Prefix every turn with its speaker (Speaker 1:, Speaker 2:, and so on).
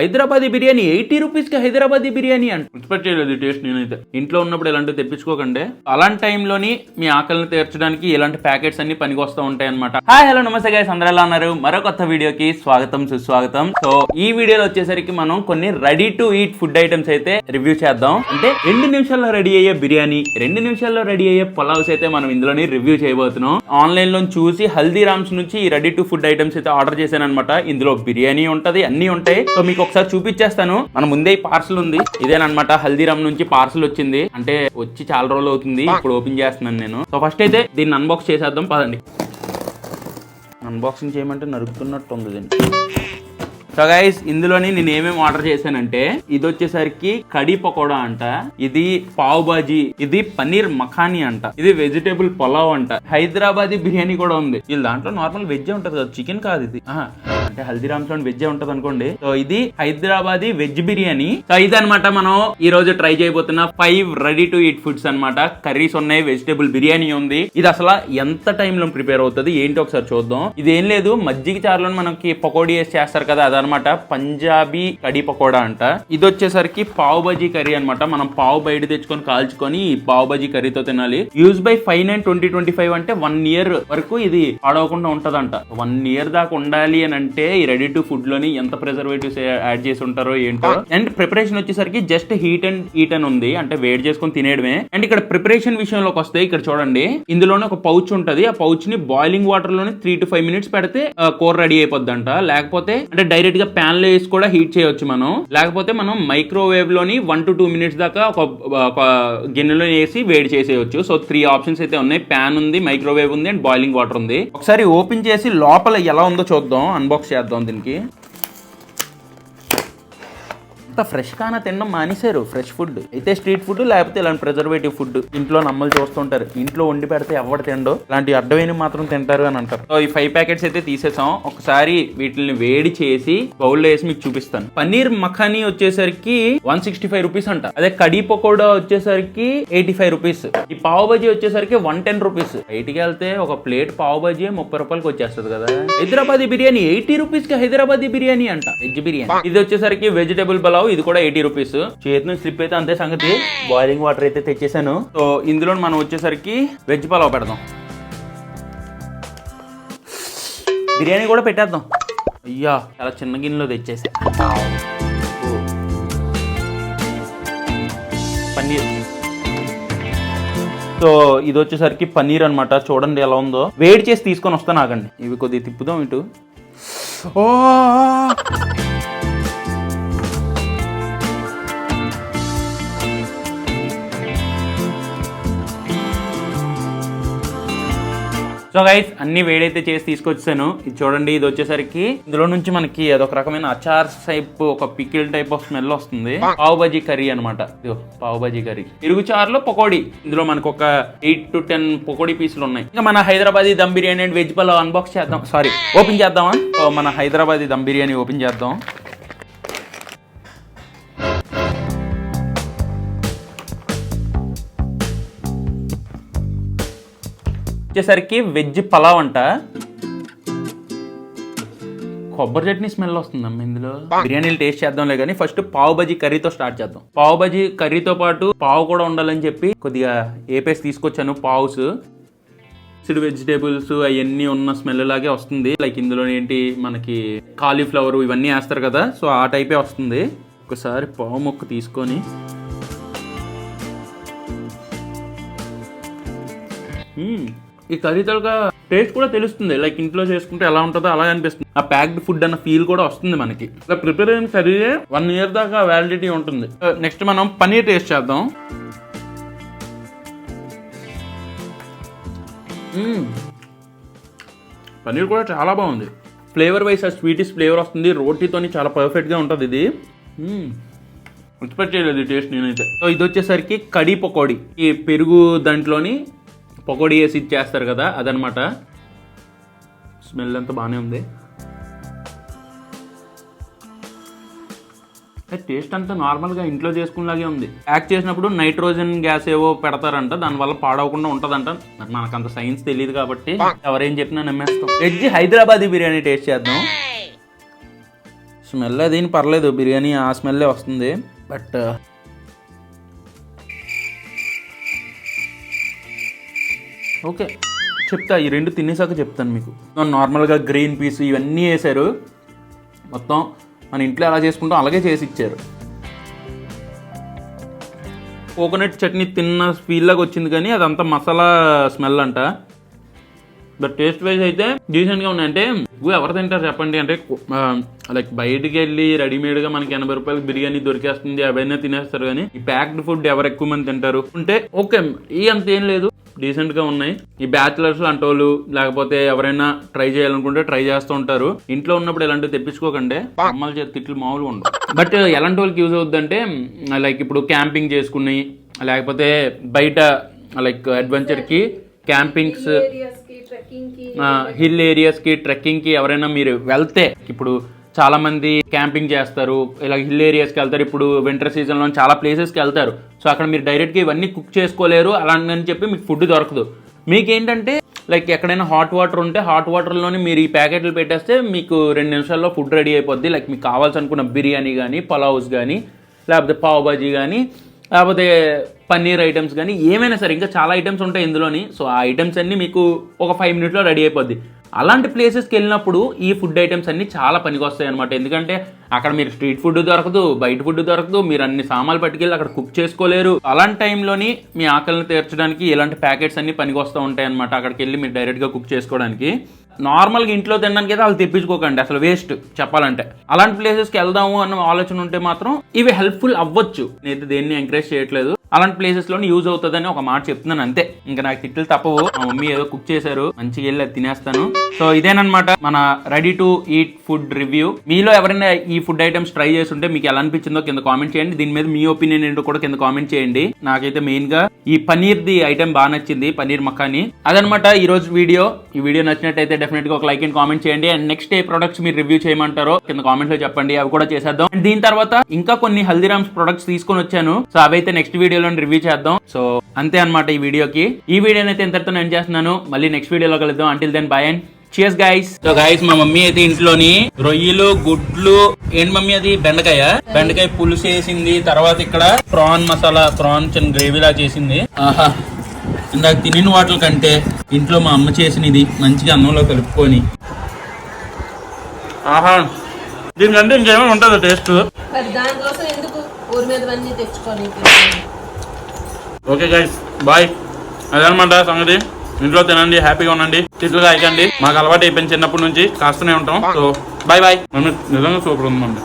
Speaker 1: Hyderabadi biryani 80 rupees కి హైదరాబాదీ బిర్యానీ అంటే expect చేయలేదు టేస్ట్. నేనైతే ఇంట్లో ఉన్నప్పుడు ఇలాంటివి తెప్పించుకోకండి. అలాంటి టైంలోని మీ ఆకలిని తీర్చడానికి ఇలాంటి ప్యాకెట్స్ అన్ని పనికి వస్తూ ఉంటాయి అనమాట. హాయ్ హలో నమస్తే గైస్, అందరూ ఎలా ఉన్నారు? మరో కొత్త వీడియోకి స్వాగతం సుస్వాగతం. సో ఈ వీడియోలో వచ్చేసరికి మనం కొన్ని ready to eat food items అయితే రివ్యూ చేద్దాం. అంటే 2 నిమిషాల్లో రెడీ అయ్యే బిర్యానీ, 2 నిమిషాల్లో రెడీ అయ్యే పులావ్స్ అయితే మనం ఇందులోని రివ్యూ చేయబోతున్నాం. ఆన్లైన్ లో చూసి హల్దీరామ్స్ నుంచి ఈ రెడీ టు ఫుడ్ ఐటమ్స్ అయితే ఆర్డర్ చేశాను అనమాట. ఇందులో బిర్యానీ ఉంటది, అన్ని ఉంటాయి. సో మీకు ఒకసారి చూపించేస్తాను. మన ముందే పార్సల్ ఉంది, ఇదేనమాట. హల్దీరామ్ నుంచి పార్సల్ వచ్చింది, అంటే వచ్చి చాలా రోజులు అవుతుంది. ఇప్పుడు ఓపెన్ చేస్తున్నాను నేను. సో ఫస్ట్ అయితే దీన్ని అన్బాక్స్ చేసేద్దాం పదండి. అన్బాక్సింగ్ చేయమంటే నరుకుతున్నట్టు ఉంది దీన్ని. సో గైస్, ఇందులోని నేను ఏమేమి ఆర్డర్ చేశానంటే, ఇది వచ్చేసరికి కడీ పకోడా అంట, ఇది పావ్ బాజీ, ఇది పన్నీర్ మఖానీ అంట, ఇది వెజిటేబుల్ పులావ్ అంట, హైదరాబాదీ బిర్యానీ కూడా ఉంది. ఇది దాంట్లో నార్మల్ వెజ్ ఉంటది కదా, చికెన్ కాదు ఇది. అంటే హల్దీరామ్స్ లో వెజ్ ఉంటది అనుకోండి. సో ఇది హైదరాబాదీ వెజ్ బిర్యానీ. సో ఇది అనమాట మనం ఈ రోజు ట్రై చేయబోతున్న 5 రెడీ టు ఈట్ ఫుడ్స్ అనమాట. కర్రీస్ ఉన్నాయి, వెజిటేబుల్ బిర్యానీ ఉంది. ఇది అసలు ఎంత టైం లో ప్రిపేర్ అవుతుంది ఏంటి ఒకసారి చూద్దాం. ఇది ఏం లేదు, మజ్జిగ చారులో మనకి పకోడీ వేసి చేస్తారు కదా, అదనమాట పంజాబీ కడీ పకోడా అంట. ఇది వచ్చేసరికి పావ్ బజీ కర్రీ అనమాట. మనం పావ్ బయట తెచ్చుకొని కాల్చుకొని పావ్ బజీ కర్రీతో తినాలి. యూజ్ బై 5/9/2025 అంటే 1 year వరకు ఇది పాడవకుండా ఉంటదంట. 1 year దాకా ఉండాలి అని అంటే ఈ రెడీ టు ఫుడ్ లోని ఎంత ప్రిజర్వేటివ్స్ యాడ్ చేసి ఉంటారో ఏంటో. అండ్ ప్రిపరేషన్ వచ్చేసరికి జస్ట్ హీట్ అండ్ ఈట్ అని ఉంది, అంటే వేడి చేసుకొని తినేయడమే. అండ్ ఇక్కడ ప్రిపరేషన్ విషయంలోకి వస్తే ఇక్కడ చూడండి, ఇందులోనే ఒక పౌచ్ ఉంటది. ఆ పౌచ్ ని బాయిలింగ్ వాటర్ లోని 3 to 5 minutes పెడితే కూర రెడీ అయిపోద్దంట. లేకపోతే అంటే డైరెక్ట్ గా ప్యాన్ లో వేసి కూడా హీట్ చేయొచ్చు మనం. లేకపోతే మనం మైక్రోవేవ్ లోని 1 to 2 minutes దాకా ఒక గిన్నెలో వేసి వేడి చేసేయచ్చు. సో 3 ఆప్షన్స్ అయితే ఉన్నాయి. ప్యాన్ ఉంది, మైక్రోవేవ్ ఉంది, అండ్ బాయిలింగ్ వాటర్ ఉంది. ఒకసారి ఓపెన్ చేసి లోపల ఎలా ఉందో చూద్దాం, అన్బాక్స్ చేద్దాం దీనికి. ఫ్రెష్ గానే తినడం మానేశారు. ఫ్రెష్ ఫుడ్ అయితే స్ట్రీట్ ఫుడ్, లేకపోతే ఇలాంటి ప్రిజర్వేటివ్ ఫుడ్ ఇంట్లో నమ్మలు చూస్తుంటారు. ఇంట్లో వండి పెడితే ఎవరు తినడు, ఇలాంటి అడ్డమైన మాత్రం తింటారు అని అంటారు. సో ఈ 5 ప్యాకెట్స్ అయితే తీసేసాం. ఒకసారి వీటిని వేడి చేసి బౌల్లో వేసి మీకు చూపిస్తాను. పన్నీర్ మఖానీ వచ్చేసరికి 165 రూపీస్ అంట. అదే కడీ పకోడా వచ్చేసరికి 85 రూపీస్. ఈ పావ్ బజీ వచ్చేసరికి 110 రూపీస్. బయటికి వెళ్తే ఒక ప్లేట్ పావ్ బజీ 30 రూపాయలకి వచ్చేస్తుంది కదా. హైదరాబాదీ బిర్యానీ 80 రూపీస్ కి హైదరాబాదీ బిర్యానీ అంట, వెజ్ బిర్యానీ. ఇది వచ్చేసరికి వెజిటేబుల్ పులావ్, ఇది కూడా 80 రూపీస్. చేతిని స్లిప్ అయితే అంతే సంగతి. బాయిలింగ్ వాటర్ అయితే తెచ్చేసాను. సో ఇందులో మనం వచ్చేసరికి వెజ్ పులావ్ పెడదాం. బిర్యానీ కూడా పెట్టేద్దాం. అయ్యా, చాలా చిన్న గిన్నెలో తెచ్చేసా. పన్నీర్. సో ఇది వచ్చేసరికి పన్నీర్ అనమాట. చూడండి ఎలా ఉందో. వేడి చేసి తీసుకొని వస్తాను, ఆగండి. ఇవి కొద్దిగా తిప్పుదాం ఇటు. ఓ సో గైస్, అన్ని వేడైతే చేసి తీసుకొచ్చాను. ఇది చూడండి, ఇది వచ్చేసరికి ఇందులో నుంచి మనకి అదొక రకమైన అచార్ టైప్, ఒక పికిల్ టైప్ ఆఫ్ స్మెల్ వస్తుంది. పావ్ బజీ కర్రీ అనమాట. పావ్ బజీ కర్రీ, ఇరుగు చారులో పకోడీ. ఇందులో మనకు ఒక 8 to 10 పకోడీ పీసులు ఉన్నాయి. ఇంకా మన Hyderabadi dum biryani and veg pulao unbox చేద్దాం. సారీ, ఓపెన్ చేద్దామా? మన హైదరాబాదీ దమ్ బిర్యానీ ఓపెన్ చేద్దాం. వచ్చేసరికి వెజ్ పలావ్ అంట. కొబ్బరి చట్నీ స్మెల్ వస్తుందమ్మా ఇందులో. బిర్యానీలు టేస్ట్ చేద్దాంలే కానీ ఫస్ట్ పావ్ బజీ కర్రీతో స్టార్ట్ చేద్దాం. పావ్ బజీ కర్రీతో పాటు పావు కూడా ఉండాలని చెప్పి కొద్దిగా ఏపేసి తీసుకొచ్చాను పావుస్. వెజిటేబుల్స్ అవన్నీ ఉన్న స్మెల్ లాగే వస్తుంది. లైక్ ఇందులో ఏంటి మనకి కాలీఫ్లవర్ ఇవన్నీ వేస్తారు కదా, సో ఆ టైపే వస్తుంది. ఒకసారి పావు ముక్క తీసుకొని ఈ కర్రీతో టేస్ట్ కూడా తెలుస్తుంది. లైక్ ఇంట్లో చేసుకుంటే ఎలా ఉంటుందో అలా అనిపిస్తుంది. ఆ ప్యాక్డ్ ఫుడ్ అన్న ఫీల్ కూడా వస్తుంది మనకి. ఇలా ప్రిపేర్ అయిన కర్రీ 1 year దాకా వ్యాలిడిటీ ఉంటుంది. నెక్స్ట్ మనం పన్నీర్ టేస్ట్ చేద్దాం. పన్నీర్ కూడా చాలా బాగుంది. ఫ్లేవర్ వైస్ ఆ స్వీటిష్ ఫ్లేవర్ వస్తుంది. రోటీతోని చాలా పర్ఫెక్ట్గా ఉంటుంది ఇది. ఎక్స్పెక్ట్ చేయలేదు టేస్ట్ నేనైతే. సో ఇది వచ్చేసరికి కడీ పకోడీ. ఈ పెరుగు దాంట్లోని పకోడీ వేసి ఇచ్చేస్తారు కదా, అదనమాట. స్మెల్ అంతా బాగానే ఉంది. టేస్ట్ అంతా నార్మల్గా ఇంట్లో చేసుకునేలాగే ఉంది. ప్యాక్ చేసినప్పుడు నైట్రోజన్ గ్యాస్ ఏవో పెడతారంట, దానివల్ల పాడవకుండా ఉంటుందంట. మనకు అంత సైన్స్ తెలియదు కాబట్టి ఎవరేం చెప్పినా నమ్మేస్తాం. వెజ్ హైదరాబాదీ బిర్యానీ టేస్ట్ చేద్దాం. స్మెల్ అది పర్లేదు, బిర్యానీ ఆ స్మెల్లే వస్తుంది. బట్ ఓకే చెప్తా, ఈ రెండు తినేసాక చెప్తాను మీకు. నార్మల్గా గ్రీన్ పీస్ ఇవన్నీ వేసారు, మొత్తం మన ఇంట్లో ఎలా చేసుకుంటాం అలాగే చేసి ఇచ్చారు. కోకోనట్ చట్నీ తిన్న ఫీల్లాగా వచ్చింది, కానీ అదంతా మసాలా స్మెల్ అంట. బట్ టేస్ట్ వైజ్ అయితే డీసెంట్గా ఉన్నాయి. అంటే ఎవరు తింటారు చెప్పండి, అంటే లైక్ బయటికి వెళ్ళి రెడీమేడ్గా మనకి 80 రూపాయలకి బిర్యానీ దొరికేస్తుంది, అవన్నీ తినేస్తారు. కానీ ఈ ప్యాక్డ్ ఫుడ్ ఎవరు ఎక్కువ మంది తింటారు అంటే ఓకే, ఈ అంత ఏం లేదు, డీసెంట్గా ఉన్నాయి. ఈ బ్యాచులర్స్ అంటే వాళ్ళు లేకపోతే ఎవరైనా ట్రై చేయాలనుకుంటే ట్రై చేస్తూ ఉంటారు. ఇంట్లో ఉన్నప్పుడు ఇలాంటివి తెప్పించుకోకండి, అమ్మల చేతి తిట్లు మామూలుగా ఉండవు. బట్ ఎలాంటి వాళ్ళకి యూజ్ అవుద్ది అంటే లైక్ ఇప్పుడు క్యాంపింగ్ చేసుకుని, లేకపోతే బయట లైక్ అడ్వెంచర్కి, క్యాంపింగ్స్, హిల్ ఏరియాస్కి, ట్రెక్కింగ్కి ఎవరైనా మీరు వెళ్తే, ఇప్పుడు చాలా మంది క్యాంపింగ్ చేస్తారు, ఇలా హిల్ ఏరియాస్కి వెళ్తారు. ఇప్పుడు వింటర్ సీజన్లో చాలా ప్లేసెస్కి వెళ్తారు. సో అక్కడ మీరు డైరెక్ట్గా ఇవన్నీ కుక్ చేసుకోలేరు అలాంటి చెప్పి మీకు ఫుడ్ దొరకదు. మీకేంటంటే లైక్ ఎక్కడైనా హాట్ వాటర్ ఉంటే హాట్ వాటర్లోనే మీరు ఈ ప్యాకెట్లు పెట్టేస్తే మీకు 2 నిమిషాల్లో ఫుడ్ రెడీ అయిపోద్ది. లైక్ మీకు కావాల్సి అనుకున్న బిర్యానీ కానీ, పలావ్స్ కానీ, లేకపోతే పావ్ బాజీ కానీ, లేకపోతే పన్నీర్ ఐటమ్స్ కానీ, ఏమైనా సరే ఇంకా చాలా ఐటమ్స్ ఉంటాయి ఇందులోని. సో ఆ ఐటమ్స్ అన్నీ మీకు ఒక 5 మినిట్స్లో రెడీ అయిపోద్ది. అలాంటి ప్లేసెస్కి వెళ్ళినప్పుడు ఈ ఫుడ్ ఐటమ్స్ అన్నీ చాలా పనికొస్తాయి అనమాట. ఎందుకంటే అక్కడ మీరు స్ట్రీట్ ఫుడ్ దొరకదు, బయట ఫుడ్ దొరకదు, మీరు అన్ని సామాన్లు పట్టుకెళ్ళి అక్కడ కుక్ చేసుకోలేరు. అలాంటి టైంలోని మీ ఆకలిని తీర్చడానికి ఇలాంటి ప్యాకెట్స్ అన్ని పనికొస్తూ ఉంటాయి అనమాట. అక్కడికి వెళ్ళి మీరు డైరెక్ట్గా కుక్ చేసుకోవడానికి. నార్మల్గా ఇంట్లో తినడానికి అయితే వాళ్ళు తెప్పించుకోకండి, అసలు వేస్ట్ చెప్పాలంటే. అలాంటి ప్లేసెస్కి వెళ్దాము అన్న ఆలోచన ఉంటే మాత్రం ఇవి హెల్ప్ఫుల్ అవ్వచ్చు. నేనైతే దేన్ని ఎంకరేజ్ చేయట్లేదు, అలాంటి ప్లేసెస్లోనే యూజ్ అవుతుందని ఒక మాట చెప్తున్నాను అంతే. ఇంకా నాకు తిట్లు తప్పవు. మా మమ్మీ ఏదో కుక్ చేశారు, మంచిగా వెళ్ళి అది తినేస్తాను. సో ఇదేనమాట మన ready to eat food review. మీలో ఎవరైనా ఈ ఫుడ్ ఐటమ్స్ ట్రై చేస్తుంటే మీకు ఎలా అనిపించిందో కింద కామెంట్ చేయండి. దీని మీద మీ ఒపీనియన్ ఏంటో కూడా కింద కామెంట్ చేయండి. నాకైతే మెయిన్ గా ఈ పన్నీర్ది ఐటమ్ బాగా నచ్చింది, పన్నీర్ మఖానీ. అదనమాట ఈ రోజు వీడియో. ఈ వీడియో నచ్చినట్టయితే డెఫినెట్ గా ఒక లైక్ అండ్ కామెంట్ చేయండి. అండ్ నెక్స్ట్ ఏ ప్రొడక్ట్స్ మీరు రివ్యూ చేయమంటారో కింద కామెంట్ లో చెప్పండి, అవి కూడా చేసేద్దాం. అండ్ దీని తర్వాత ఇంకా కొన్ని హల్దీరామ్స్ ప్రొడక్ట్స్ తీసుకొని వచ్చాను, సో అవైతే నెక్స్ట్ వీడియోలో రివ్యూ చేద్దాం. సో అంతే అనమాట ఈ వీడియోకి. ఈ వీడియోని అయితే ఇంతటితో నేను చేస్తున్నాను. మళ్ళీ నెక్స్ట్ వీడియోలో కలుద్దాం. Until then bye and cheers guys. So guys మా మమ్మీ అయితే ఇంట్లోని రొయ్యలు, గుడ్లు, ఏంటి మమ్మీ అది బెండకాయ పులుసు వేసింది. తర్వాత ఇక్కడ ప్రాన్ మసాలా, ప్రాన్ చిన్న గ్రేవీలా చేసింది. ఆహా, ఇందాక తినిన వాటి కంటే ఇంట్లో మా అమ్మ చేసినది మంచిగా అన్నంలో కలుపుకొని, ఆహా, దీనికంటే ఇంకేమైనా ఉంటుందా టేస్ట్? Okay guys bye. అదనమాట సంగతి. ఇంట్లో తినండి, హ్యాపీగా ఉండండి, తిట్లు కాయకండి. మాకు అలవాటు అయిపోయింది చిన్నప్పటి నుంచి, కాస్తూనే ఉంటాం. So bye bye. మమ్మీ నిజంగా సూపర్ ఉంది మమ్మీ.